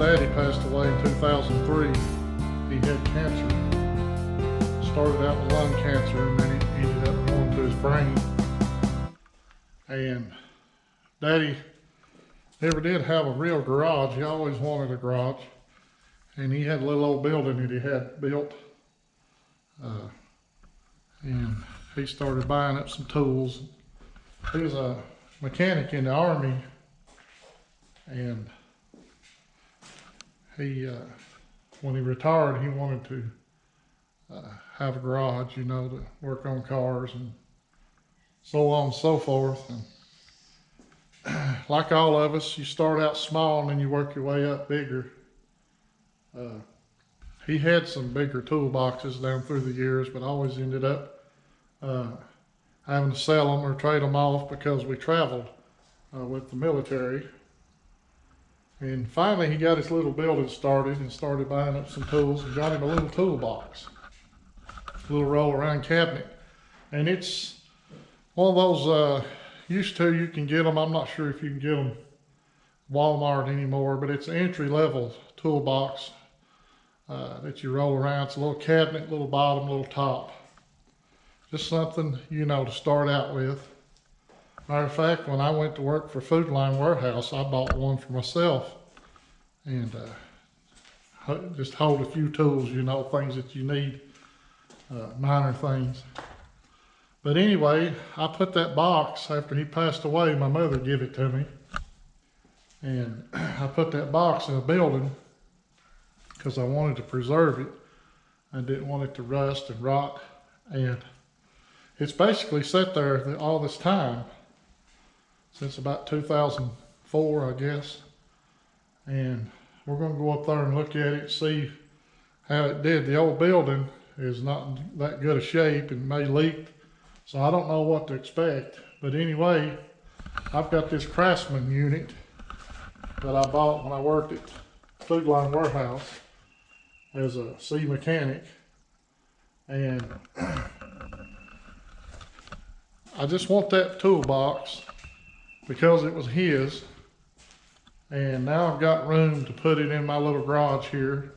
daddy passed away in 2003. He had cancer. Started out with lung cancer and then it ended up going to his brain. And daddy never did have a real garage. He always wanted a garage. And he had a little old building that he had built. And he started buying up some tools. He was a mechanic in the Army. And he, when he retired, he wanted to have a garage, you know, to work on cars and so on and so forth. And like all of us, you start out small and then you work your way up bigger. He had some bigger toolboxes down through the years, but always ended up having to sell them or trade them off because we traveled with the military. And finally he got his little building started and started buying up some tools and got him a little toolbox, a little roll around cabinet. And it's one of those, used to you can get them, I'm not sure if you can get them Walmart anymore, but it's an entry level toolbox that you roll around. It's a little cabinet, little bottom, little top. Just something, you know, to start out with. Matter of fact, when I went to work for Food Line Warehouse, I bought one for myself. And just hold a few tools, you know, things that you need, minor things. But anyway, I put that box, after he passed away, my mother gave it to me. And I put that box in a building because I wanted to preserve it. I didn't want it to rust and rot. And it's basically sat there all this time, since about 2004, I guess. And we're gonna go up there and look at it, see how it did. The old building is not that good a shape and may leak, so I don't know what to expect. But anyway, I've got this Craftsman unit that I bought when I worked at Food Line Warehouse as a C mechanic. And I just want that toolbox because it was his. And now I've got room to put it in my little garage here.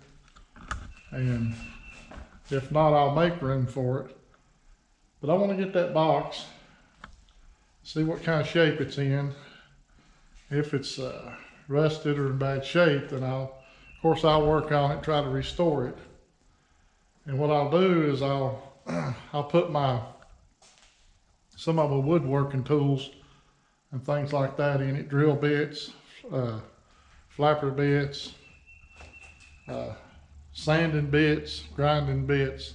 And if not, I'll make room for it. But I want to get that box, see what kind of shape it's in. If it's rusted or in bad shape, then of course I'll work on it, try to restore it. And what I'll do is I'll put some of my woodworking tools and things like that in it, drill bits, flapper bits, sanding bits, grinding bits,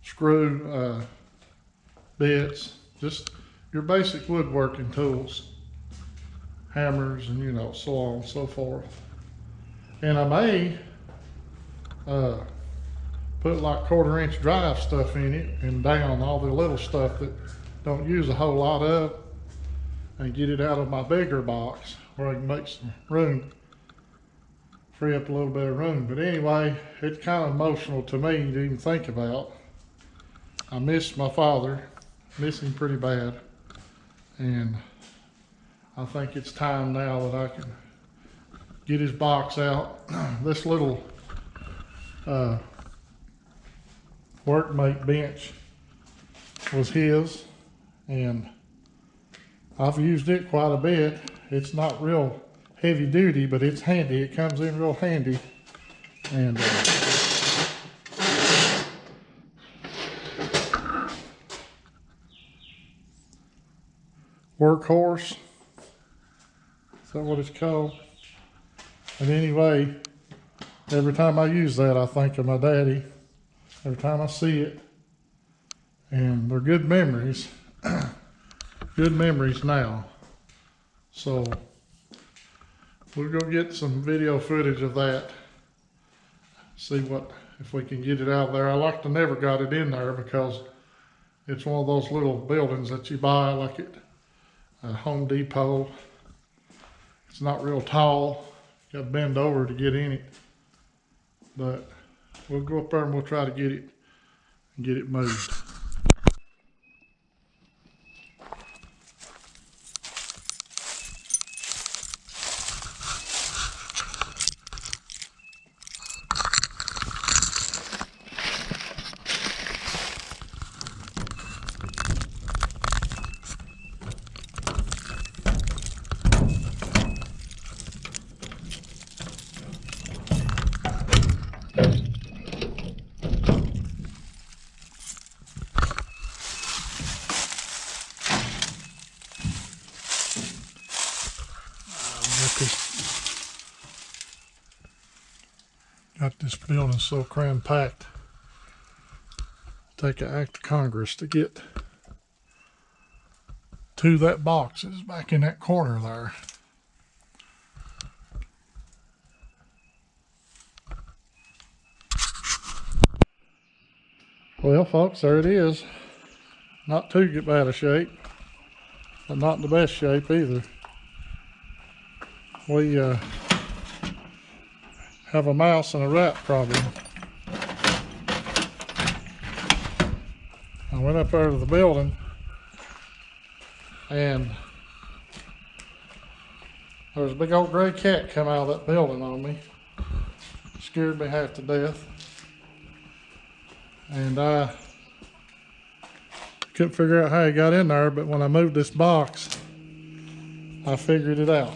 screw bits, just your basic woodworking tools, hammers, and you know, so on and so forth. And I may put like 1/4-inch drive stuff in it and down all the little stuff that don't use a whole lot of, and get it out of my bigger box where I can make some room, free up a little bit of room. But anyway, it's kind of emotional to me to even think about. I miss my father, miss him pretty bad, and I think it's time now that I can get his box out. This little workmate bench was his, and I've used it quite a bit. It's not real heavy duty, but it's handy. It comes in real handy. And workhorse, is that what it's called? And anyway, every time I use that, I think of my daddy. Every time I see it. And they're good memories. Good memories now. So we'll go get some video footage of that. See if we can get it out there. I like to never got it in there because it's one of those little buildings that you buy like at Home Depot. It's not real tall. You got to bend over to get in it. But we'll go up there and we'll try to get it moved. Got this building so cram-packed. Take an act of Congress to get to that box. It's back in that corner there. Well, folks, there it is. Not too bad a shape, but not the best shape either. We have a mouse and a rat problem. I went up there to the building and there was a big old gray cat come out of that building on me. Scared me half to death. And I couldn't figure out how he got in there, but when I moved this box, I figured it out.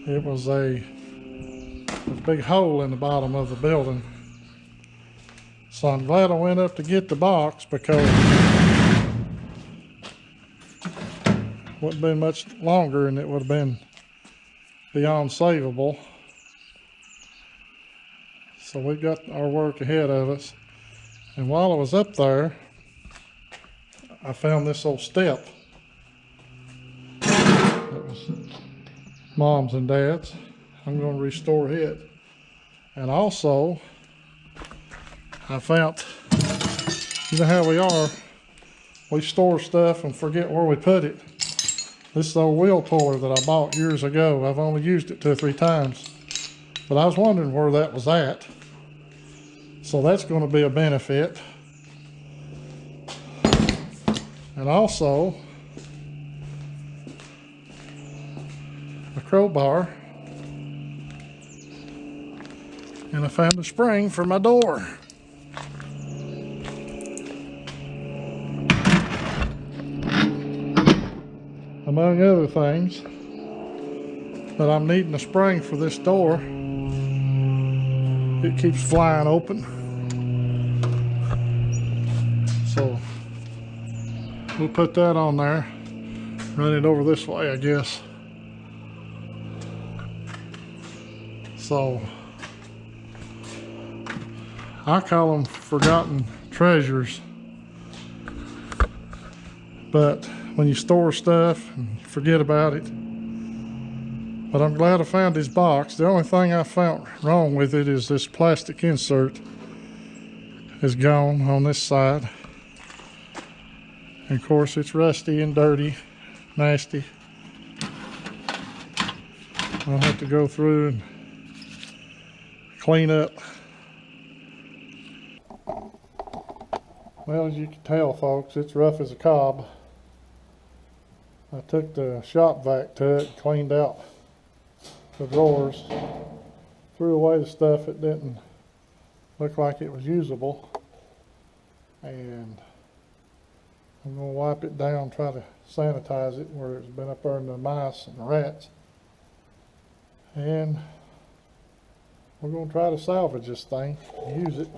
It was a big hole in the bottom of the building. So I'm glad I went up to get the box, because it wouldn't have been much longer and it would have been beyond savable. So we've got our work ahead of us. And while I was up there, I found this old step. It was Mom's and Dad's. I'm going to restore it. And also, I found, you know how we are, we store stuff and forget where we put it. This is old wheel puller that I bought years ago. I've only used it 2 or 3 times. But I was wondering where that was at. So that's going to be a benefit. And also, a crowbar. And I found a spring for my door. Among other things, but I'm needing a spring for this door. It keeps flying open. So we'll put that on there. Run it over this way, I guess. So I call them forgotten treasures. But when you store stuff and forget about it. But I'm glad I found this box. The only thing I found wrong with it is this plastic insert is gone on this side. And of course it's rusty and dirty, nasty. I'll have to go through and clean up. Well, as you can tell, folks, it's rough as a cob. I took the shop vac to it, cleaned out the drawers, threw away the stuff that didn't look like it was usable, and I'm going to wipe it down, try to sanitize it where it's been up there in the mice and the rats, and we're going to try to salvage this thing, use it.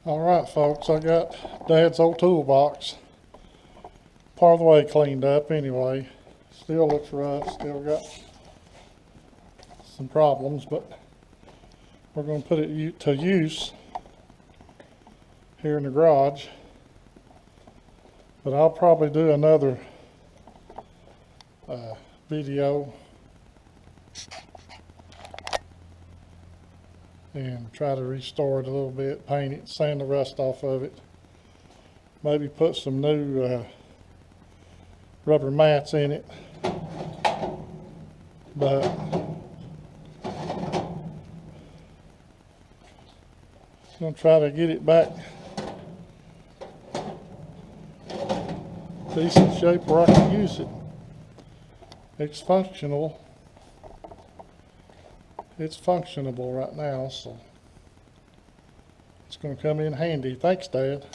Alright folks, I got Dad's old toolbox part of the way cleaned up anyway. Still looks rough, still got some problems, but we're going to put it to use here in the garage. But I'll probably do another video and try to restore it a little bit, paint it, sand the rust off of it, maybe put some new rubber mats in it. But I'm going to try to get it back decent shape where I can use it. It's functional. It's functionable right now, so it's going to come in handy. Thanks, Dad.